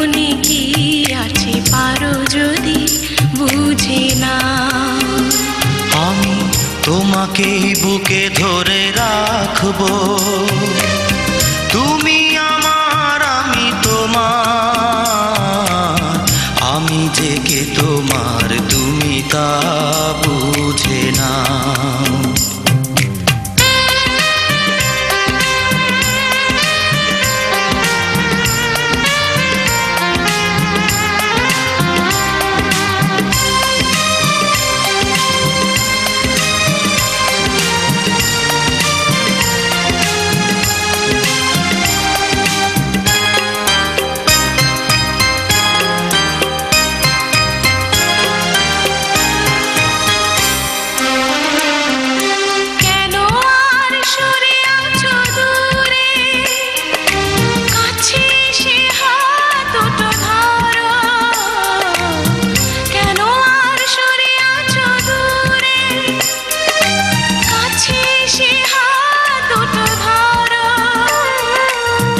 মনে কি আছে পারো যদি বুঝে না। আমি তোমাকেই বুকে ধরে রাখবো, তুমি আমার আমি তোমার, আমি যে কে তোমার তুমি তা বুঝে না।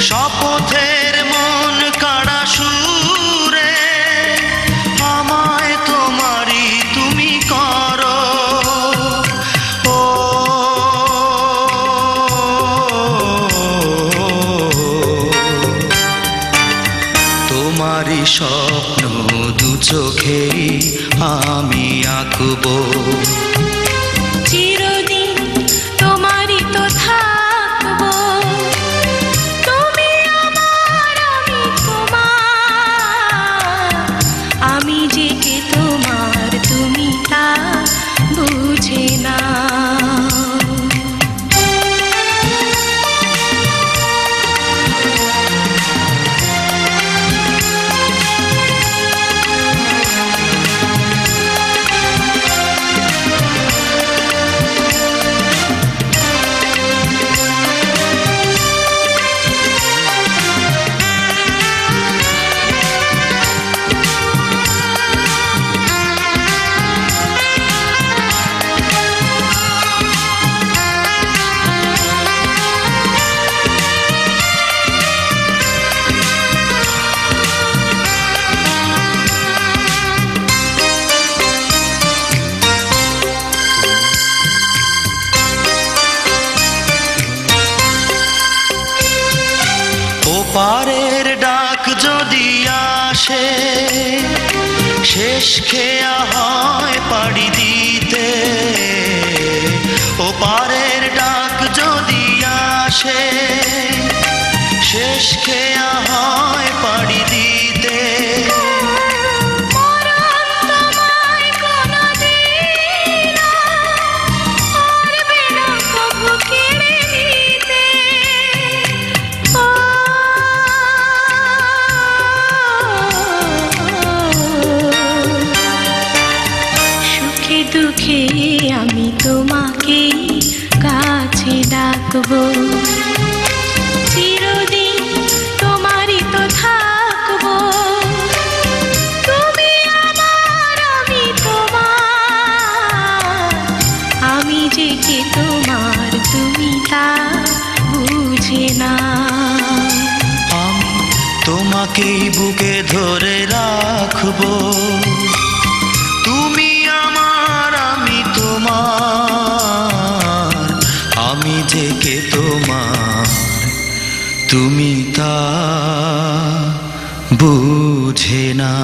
শপথের মন কাড়া সুরে আমায় তোমারই তুমি করো, ও তোমারই স্বপ্ন দু চোখেই আমি আঁকবো। চিরদিন তোমারই তো থাকবো, আমি যে কে তোমার তুমি তা বুঝে না। ওপারের ডাক যদি আসে শেষ খেয়া হয় পাড়ি দিতে, ওপারের ডাক যদি আসে শেষ খেয়া হয় পাড়ি দিতে। দুঃখে আমি তোমাকে কাছে ডাকবো, চিরদিন তোমারই তো থাকবো, তুমি আমার আমি তোমার, আমি যে কে তোমার তুমি তা বুঝে না। আমি তোমাকেই বুকে ধরে রাখবো, তুমি আমার আমি তোমার, আমি যে কে তোমার তুমি তা বুঝে না।